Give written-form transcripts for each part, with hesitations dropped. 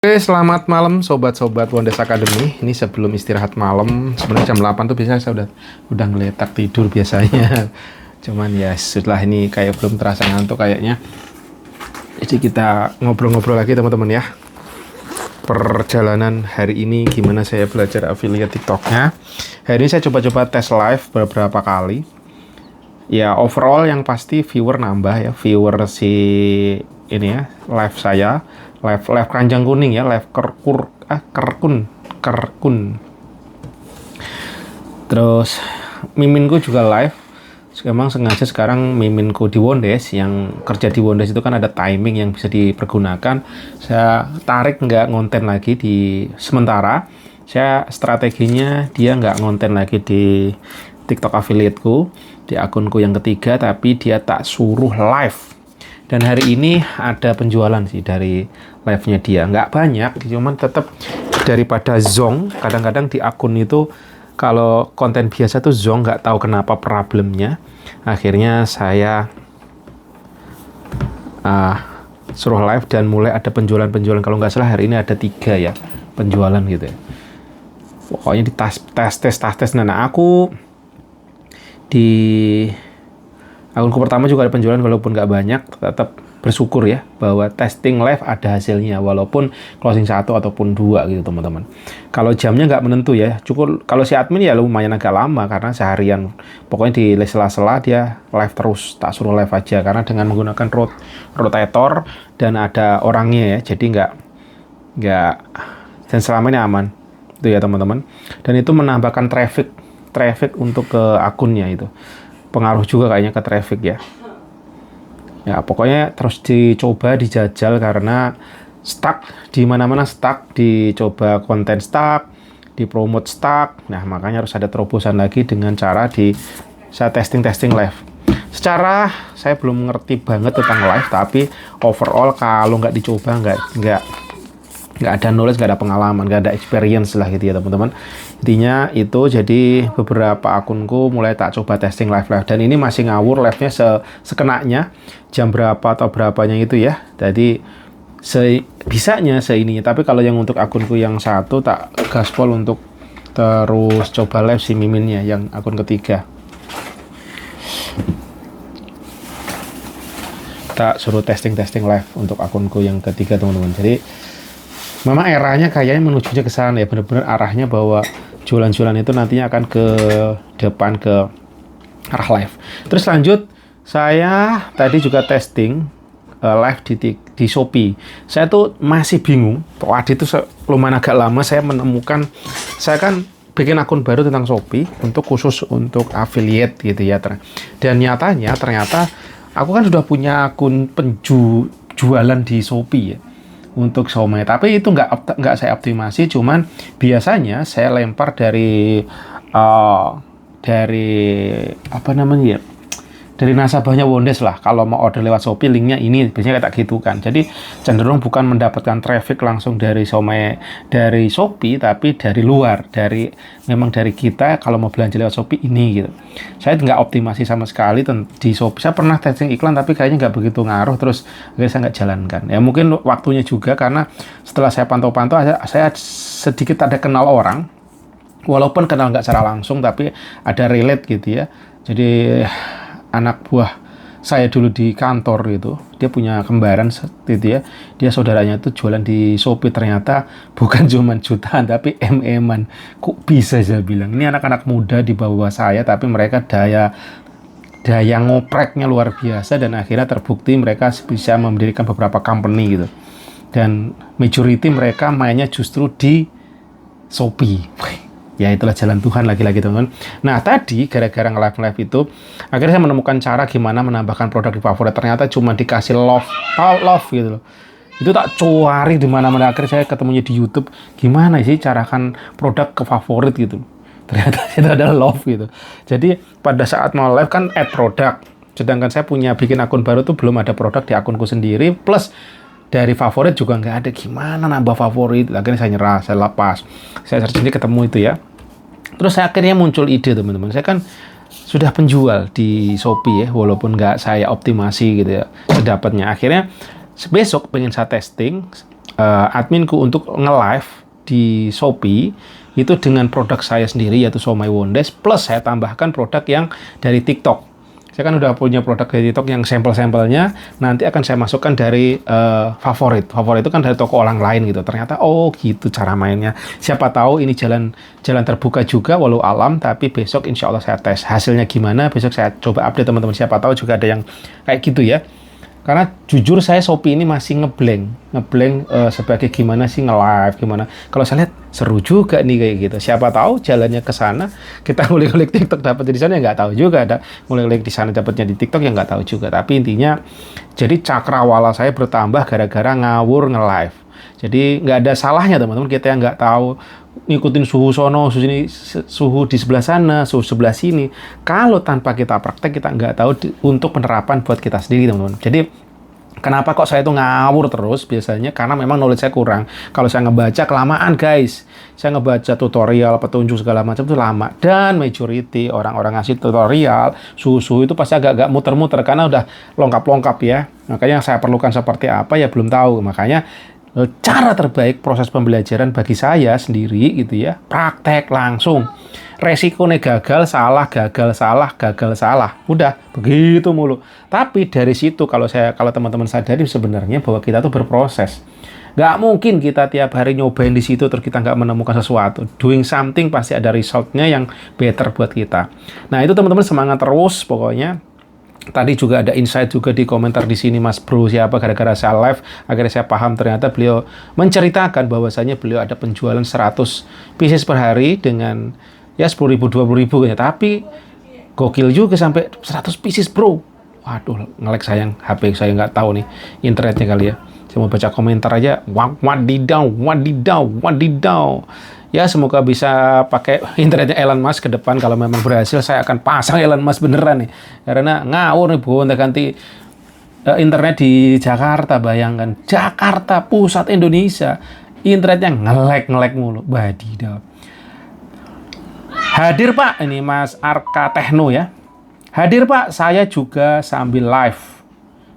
Oke, selamat malam sobat-sobat Wonders Academy. Ini sebelum istirahat malam, sebenarnya jam 8 tuh biasanya saya udah ngeletak tidur biasanya. Cuman ya setelah ini kayak belum terasa ngantuk kayaknya. Jadi kita ngobrol-ngobrol lagi teman-teman ya. Perjalanan hari ini gimana saya belajar affiliate TikToknya. Hari ini saya coba-coba tes live beberapa kali. Ya overall yang pasti viewer nambah ya, viewer si ini ya, live saya. Live keranjang kuning ya, live kerkun. Terus miminku juga live. Emang sengaja sekarang miminku di Wonders, yang kerja di Wonders itu kan ada timing yang bisa dipergunakan. Saya tarik nggak ngonten lagi di sementara. Saya strateginya dia nggak ngonten lagi di TikTok affiliateku, di akunku yang ketiga, tapi dia tak suruh live. Dan hari ini ada penjualan sih dari live-nya dia. Nggak banyak, cuman tetap daripada zonk. Kadang-kadang di akun itu kalau konten biasa tuh zonk, nggak tahu kenapa problemnya. Akhirnya saya suruh live dan mulai ada penjualan-penjualan. Kalau nggak salah hari ini ada 3 ya penjualan gitu ya. Pokoknya di tes. Nah aku di akunku pertama juga ada penjualan walaupun nggak banyak, tetap bersyukur ya bahwa testing live ada hasilnya walaupun closing 1 ataupun 2 gitu teman-teman. Kalau jamnya nggak menentu ya, cukup kalau si admin ya lumayan agak lama karena seharian pokoknya di sela-sela dia live terus, tak suruh live aja karena dengan menggunakan rotator dan ada orangnya ya, jadi nggak dan selama ini aman itu ya teman-teman. Dan itu menambahkan traffic untuk ke akunnya itu. Pengaruh juga kayaknya ke traffic ya. Ya pokoknya terus dicoba dijajal karena stuck di mana-mana, stuck dicoba konten stuck, dipromote stuck. Nah makanya harus ada terobosan lagi dengan cara saya testing live. Secara saya belum ngerti banget tentang live, tapi overall kalau nggak dicoba nggak ada knowledge, nggak ada pengalaman, nggak ada experience lah gitu ya teman-teman. Intinya itu, jadi beberapa akunku mulai tak coba testing live dan ini masih ngawur live-nya sekenanya jam berapa atau berapanya itu ya. Jadi bisanya seininya, tapi kalau yang untuk akunku yang satu tak gaspol untuk terus coba live si miminnya yang akun ketiga. Tak suruh testing live untuk akunku yang ketiga teman-teman. Jadi memang eranya kayaknya menujunya ke sana ya, benar-benar arahnya bahwa jualan-jualan itu nantinya akan ke depan ke arah live. Terus lanjut, saya tadi juga testing live di Shopee. Saya tuh masih bingung. Tadi itu lumayan agak lama saya menemukan, saya kan bikin akun baru tentang Shopee khusus untuk affiliate gitu ya. Dan nyatanya ternyata aku kan sudah punya akun penjualan di Shopee ya, untuk Xiaomi, tapi itu nggak saya optimasi, cuman biasanya saya lempar dari apa namanya ya, dari nasabahnya Wonders lah. Kalau mau order lewat Shopee, linknya ini biasanya kayak gitu kan. Jadi cenderung bukan mendapatkan traffic langsung dari Shopee, tapi dari luar, memang dari kita kalau mau belanja lewat Shopee ini gitu. Saya nggak optimasi sama sekali di Shopee. Saya pernah testing iklan tapi kayaknya nggak begitu ngaruh, terus saya nggak jalankan. Ya mungkin waktunya juga karena setelah saya pantau-pantau, saya sedikit ada kenal orang, walaupun kenal nggak secara langsung tapi ada relate gitu ya. Jadi anak buah saya dulu di kantor gitu, dia punya kembaran gitu ya, dia saudaranya tuh jualan di Shopee, ternyata bukan cuma jutaan tapi MM-an. Kok bisa saya bilang, ini anak-anak muda di bawah saya tapi mereka daya ngopreknya luar biasa, dan akhirnya terbukti mereka bisa mendirikan beberapa company gitu, dan majority mereka mainnya justru di Shopee. Ya itulah jalan Tuhan lagi-lagi teman-teman. Nah tadi gara-gara nge-live itu, akhirnya saya menemukan cara gimana menambahkan produk di favorit. Ternyata cuma dikasih love gitu loh. Itu tak cari di mana-mana. Akhirnya saya ketemunya di YouTube. Gimana sih carakan produk ke favorit gitu. Ternyata itu adalah love gitu. Jadi pada saat mau live kan add produk. Sedangkan saya bikin akun baru tuh belum ada produk di akunku sendiri. Plus dari favorit juga nggak ada. Gimana nambah favorit? Akhirnya saya nyerah, saya lepas. Saya search sendiri ketemu itu ya. Terus saya akhirnya muncul ide teman-teman. Saya kan sudah penjual di Shopee ya, walaupun nggak saya optimasi gitu ya sedapatnya. Akhirnya besok pengen saya testing adminku untuk nge-live di Shopee itu dengan produk saya sendiri yaitu Siomay Wondes, plus saya tambahkan produk yang dari TikTok. Saya kan udah punya produk dari TikTok yang sampel-sampelnya, nanti akan saya masukkan dari favorit. Favorit itu kan dari toko orang lain gitu. Ternyata oh gitu cara mainnya. Siapa tahu ini jalan terbuka juga walau alam, tapi besok insya Allah saya tes. Hasilnya gimana besok saya coba update teman-teman. Siapa tahu juga ada yang kayak gitu ya. Karena jujur saya Shopee ini masih ngeblank sebagai gimana sih nge-live, gimana. Kalau saya lihat seru juga nih kayak gitu. Siapa tahu jalannya ke sana, kita ngulik-ngulik TikTok dapetnya di sana ya nggak tahu juga. Ada ngulik-ngulik di sana dapetnya di TikTok ya nggak tahu juga. Tapi intinya, jadi cakrawala saya bertambah gara-gara ngawur nge-live. Jadi nggak ada salahnya teman-teman kita yang nggak tahu ngikutin suhu sono, suhu di sebelah sana, suhu sebelah sini. Kalau tanpa kita praktek, kita nggak tahu untuk penerapan buat kita sendiri, teman-teman. Jadi, kenapa kok saya itu ngawur terus biasanya? Karena memang knowledge saya kurang. Kalau saya ngebaca, kelamaan, guys. Saya ngebaca tutorial, petunjuk, segala macam itu lama. Dan majority orang-orang ngasih tutorial, suhu-suhu itu pasti agak-agak muter-muter. Karena udah lengkap-lengkap ya. Makanya yang saya perlukan seperti apa ya belum tahu. Makanya, cara terbaik proses pembelajaran bagi saya sendiri gitu ya, praktek langsung. Resikonya gagal, salah, gagal, salah, gagal, salah. Udah, begitu mulu. Tapi dari situ kalau teman-teman sadari sebenarnya bahwa kita tuh berproses. Nggak mungkin kita tiap hari nyobain di situ terus kita nggak menemukan sesuatu. Doing something pasti ada resultnya yang better buat kita. Nah, itu teman-teman semangat terus pokoknya. Tadi juga ada insight juga di komentar di sini Mas Bro siapa gara-gara saya live akhirnya saya paham ternyata beliau menceritakan bahwasanya beliau ada penjualan 100 pieces per hari dengan ya 10.000 20.000 ya, tapi gokil juga sampai 100 pieces bro. Waduh, nge-lag sayang HP saya nggak tahu nih internetnya kali ya. Saya mau baca komentar aja. Wadidaw. Ya, semoga bisa pakai internetnya Elon Musk ke depan. Kalau memang berhasil, saya akan pasang Elon Musk beneran nih. Karena ngawur nih, Bu. Ganti internet di Jakarta, bayangkan. Jakarta, pusat Indonesia. Internetnya nge-lag mulu. Wadidaw. Hadir, Pak. Ini Mas Arka Techno ya. Hadir, Pak. Saya juga sambil live.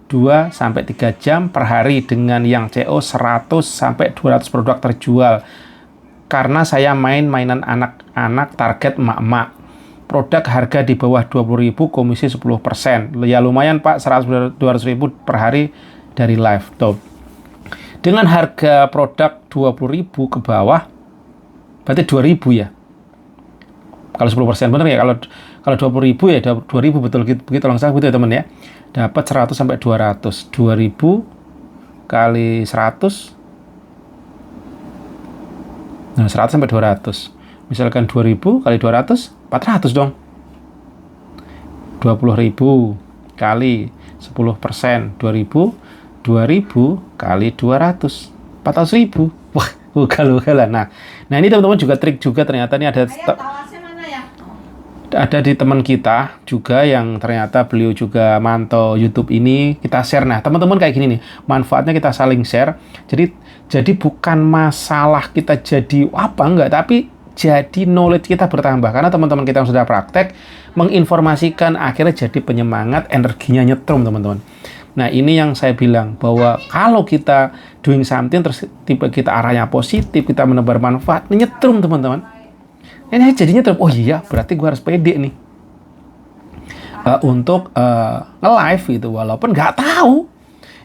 2-3 jam per hari dengan yang CO 100-200 produk terjual. Karena saya mainan anak-anak target emak-emak. Produk harga di bawah 20.000, komisi 10%. Ya lumayan Pak, 100-200 ribu per hari dari live. Tuh. Dengan harga produk 20.000 ke bawah, berarti 2.000 ya. Kalau 10% bener ya, kalau 20.000 ya 2.000 betul begitu langsung begitu ya teman ya. Dapat 100-200. 2.000 kali 100. Nah, 100-200. Misalkan 2.000 kali 200, 400 dong. 20.000 kali 10%, 2.000 kali 200, 400.000. Wah, ugal-ugalan. Nah ini teman-teman juga trik juga ternyata ini ada di teman kita juga yang ternyata beliau juga mantau YouTube ini, kita share. Nah, teman-teman kayak gini nih, manfaatnya kita saling share. Jadi bukan masalah kita jadi apa enggak, tapi jadi knowledge kita bertambah. Karena teman-teman kita yang sudah praktek, menginformasikan akhirnya jadi penyemangat, energinya nyetrum teman-teman. Nah, ini yang saya bilang, bahwa kalau kita doing something, terus tipe kita arahnya positif, kita menebar manfaat, nyetrum teman-teman. Ini jadinya nyetrum, oh iya, berarti gue harus pede nih. Untuk nge-live gitu, walaupun nggak tahu.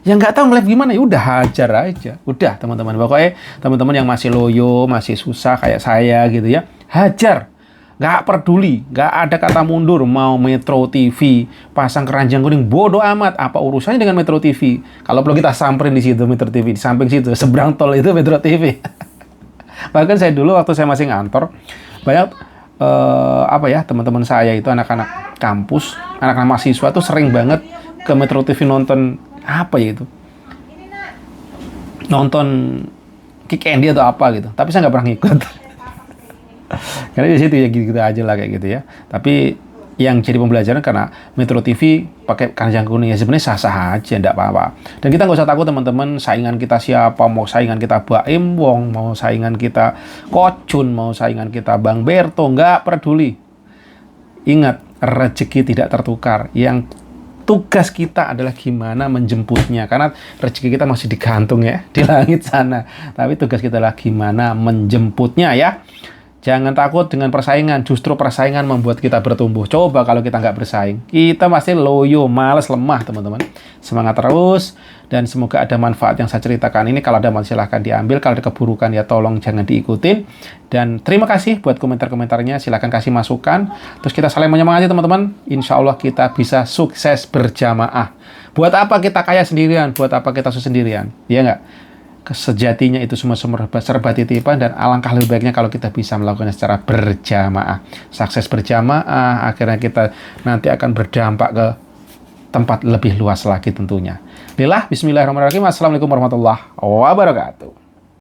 Yang nggak tahu nge-live gimana, ya udah hajar aja. Udah teman-teman, pokoknya teman-teman yang masih loyo, masih susah kayak saya gitu ya, hajar. Nggak peduli, nggak ada kata mundur. Mau Metro TV, pasang keranjang kuning, bodoh amat. Apa urusannya dengan Metro TV? Kalau perlu kita samperin di situ Metro TV, di samping situ, seberang tol itu Metro TV. Bahkan saya dulu waktu saya masih ngantor, banyak teman-teman saya itu anak-anak kampus, anak-anak mahasiswa tuh sering banget ke Metro TV nonton apa ya itu, nonton Kick Andy atau apa gitu. Tapi saya nggak pernah ngikut. Karena di situ ya gitu aja lah kayak gitu ya. Tapi yang jadi pembelajaran karena Metro TV pakai keranjang kuning ya sebenarnya sah-sah aja, enggak apa-apa. Dan kita nggak usah takut teman-teman, saingan kita siapa, mau saingan kita Baim Wong, mau saingan kita Kocun, mau saingan kita Bang Berto, nggak peduli. Ingat, rezeki tidak tertukar. Yang tugas kita adalah gimana menjemputnya. Karena rezeki kita masih digantung ya di langit sana. Tapi tugas kita adalah gimana menjemputnya ya. Jangan takut dengan persaingan, justru persaingan membuat kita bertumbuh. Coba kalau kita nggak bersaing, kita pasti loyo, males, lemah teman-teman. Semangat terus, dan semoga ada manfaat yang saya ceritakan ini. Kalau ada manfaat silahkan diambil, kalau ada keburukan ya tolong jangan diikutin. Dan terima kasih buat komentar-komentarnya, silahkan kasih masukan. Terus kita saling menyemangati teman-teman, insya Allah kita bisa sukses berjamaah. Buat apa kita kaya sendirian, buat apa kita sukses sendirian, ya nggak? Sejatinya itu semua serba titipan, dan alangkah lebih baiknya kalau kita bisa melakukannya secara berjamaah. Sukses berjamaah, akhirnya kita nanti akan berdampak ke tempat lebih luas lagi tentunya. Bismillahirrahmanirrahim. Assalamualaikum warahmatullahi wabarakatuh.